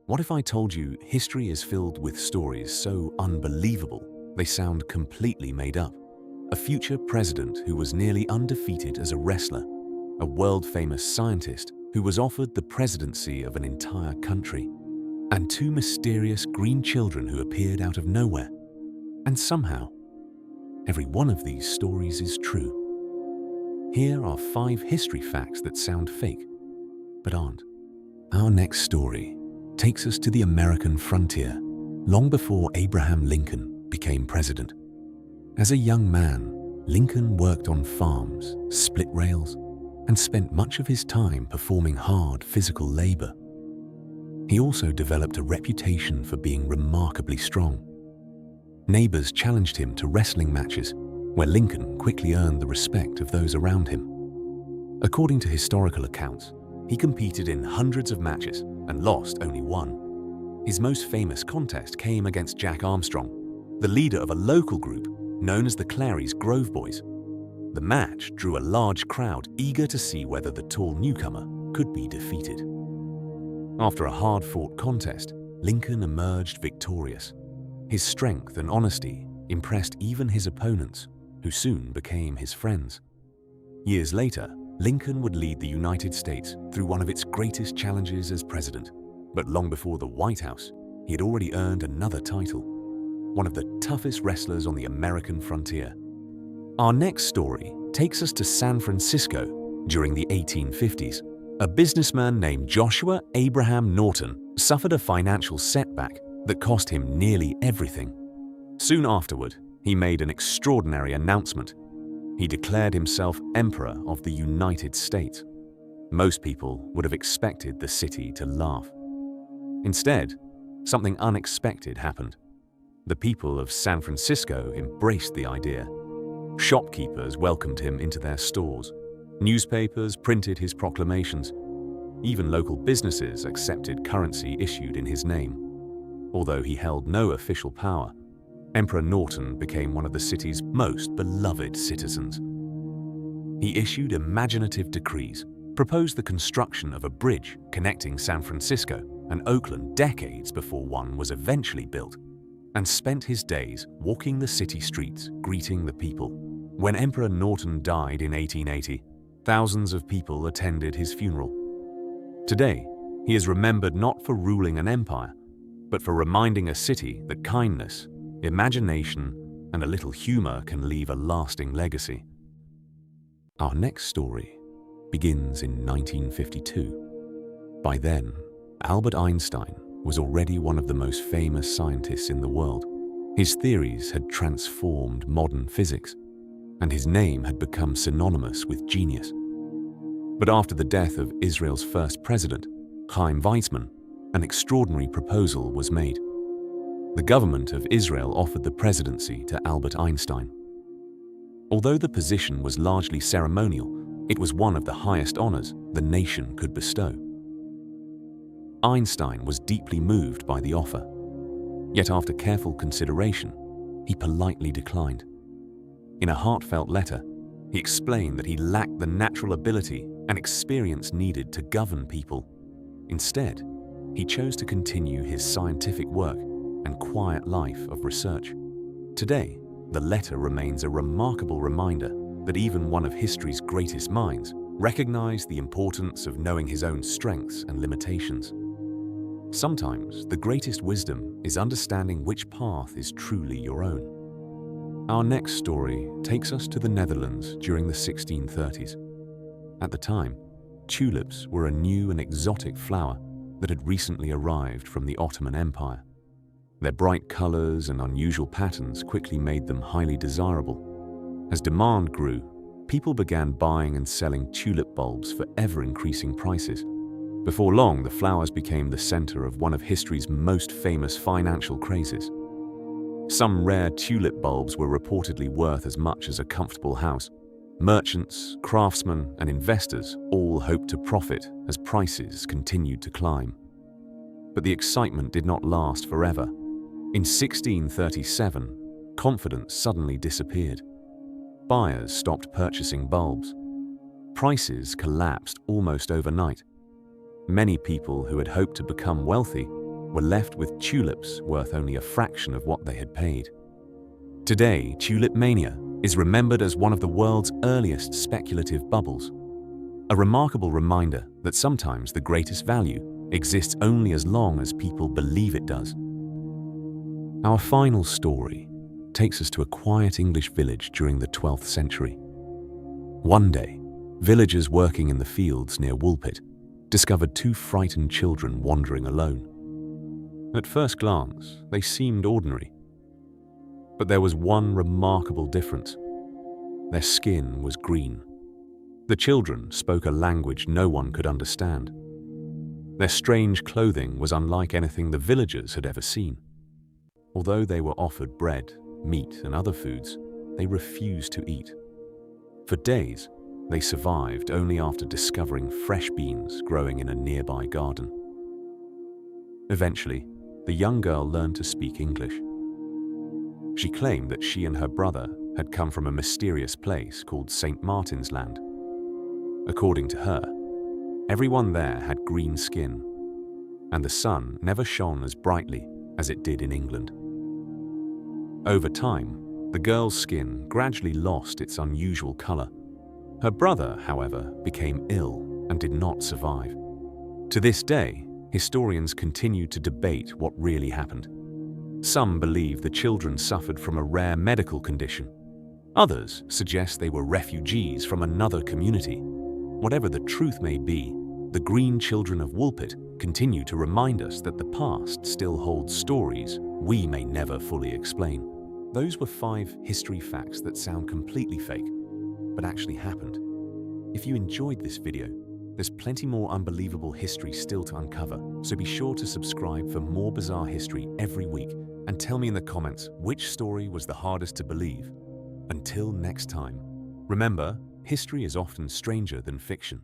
What if I told you history is filled with stories so unbelievable they sound completely made up? A future president who was nearly undefeated as a wrestler, a world-famous scientist who was offered the presidency of an entire country, and two mysterious green children who appeared out of nowhere. And somehow, every one of these stories is true. Here are 5 history facts that sound fake, but aren't. Our next story takes us to the American frontier, long before Abraham Lincoln became president. As a young man, Lincoln worked on farms, split rails, and spent much of his time performing hard physical labor. He also developed a reputation for being remarkably strong. Neighbors challenged him to wrestling matches, where Lincoln quickly earned the respect of those around him. According to historical accounts, he competed in hundreds of matches and lost only one. His most famous contest came against Jack Armstrong, the leader of a local group known as the Clary's Grove Boys. The match drew a large crowd eager to see whether the tall newcomer could be defeated. After a hard-fought contest, Lincoln emerged victorious. His strength and honesty impressed even his opponents, who soon became his friends. Years later, Lincoln would lead the United States through one of its greatest challenges as president. But long before the White House, he had already earned another title, one of the toughest wrestlers on the American frontier. Our next story takes us to San Francisco during the 1850s. A businessman named Joshua Abraham Norton suffered a financial setback that cost him nearly everything. Soon afterward, he made an extraordinary announcement. He declared himself Emperor of the United States. Most people would have expected the city to laugh. Instead, something unexpected happened. The people of San Francisco embraced the idea. Shopkeepers welcomed him into their stores. Newspapers printed his proclamations. Even local businesses accepted currency issued in his name. Although he held no official power, Emperor Norton became one of the city's most beloved citizens. He issued imaginative decrees, proposed the construction of a bridge connecting San Francisco and Oakland decades before one was eventually built, and spent his days walking the city streets greeting the people. When Emperor Norton died in 1880, thousands of people attended his funeral. Today, he is remembered not for ruling an empire, but for reminding a city that kindness, imagination, and a little humor can leave a lasting legacy. Our next story begins in 1952. By then, Albert Einstein was already one of the most famous scientists in the world. His theories had transformed modern physics, and his name had become synonymous with genius. But after the death of Israel's first president, Chaim Weizmann, an extraordinary proposal was made. The government of Israel offered the presidency to Albert Einstein. Although the position was largely ceremonial, it was one of the highest honors the nation could bestow. Einstein was deeply moved by the offer. Yet after careful consideration, he politely declined. In a heartfelt letter, he explained that he lacked the natural ability and experience needed to govern people. Instead, he chose to continue his scientific work and quiet life of research. Today, the letter remains a remarkable reminder that even one of history's greatest minds recognized the importance of knowing his own strengths and limitations. Sometimes, the greatest wisdom is understanding which path is truly your own. Our next story takes us to the Netherlands during the 1630s. At the time, tulips were a new and exotic flower that had recently arrived from the Ottoman Empire. Their bright colors and unusual patterns quickly made them highly desirable. As demand grew, people began buying and selling tulip bulbs for ever-increasing prices. Before long, the flowers became the center of one of history's most famous financial crazes. Some rare tulip bulbs were reportedly worth as much as a comfortable house. Merchants, craftsmen, and investors all hoped to profit as prices continued to climb. But the excitement did not last forever. In 1637, confidence suddenly disappeared. Buyers stopped purchasing bulbs. Prices collapsed almost overnight. Many people who had hoped to become wealthy were left with tulips worth only a fraction of what they had paid. Today, Tulip Mania is remembered as one of the world's earliest speculative bubbles, a remarkable reminder that sometimes the greatest value exists only as long as people believe it does. Our final story takes us to a quiet English village during the 12th century. One day, villagers working in the fields near Woolpit discovered two frightened children wandering alone. At first glance, they seemed ordinary. But there was one remarkable difference. Their skin was green. The children spoke a language no one could understand. Their strange clothing was unlike anything the villagers had ever seen. Although they were offered bread, meat, and other foods, they refused to eat. For days, they survived only after discovering fresh beans growing in a nearby garden. Eventually, the young girl learned to speak English. She claimed that she and her brother had come from a mysterious place called St. Martin's Land. According to her, everyone there had green skin, and the sun never shone as brightly as it did in England. Over time, the girl's skin gradually lost its unusual color. Her brother, however, became ill and did not survive. To this day, historians continue to debate what really happened. Some believe the children suffered from a rare medical condition. Others suggest they were refugees from another community. Whatever the truth may be, the Green Children of Woolpit continue to remind us that the past still holds stories we may never fully explain. Those were 5 history facts that sound completely fake, but actually happened. If you enjoyed this video, there's plenty more unbelievable history still to uncover, so be sure to subscribe for more bizarre history every week and tell me in the comments which story was the hardest to believe. Until next time, remember, history is often stranger than fiction.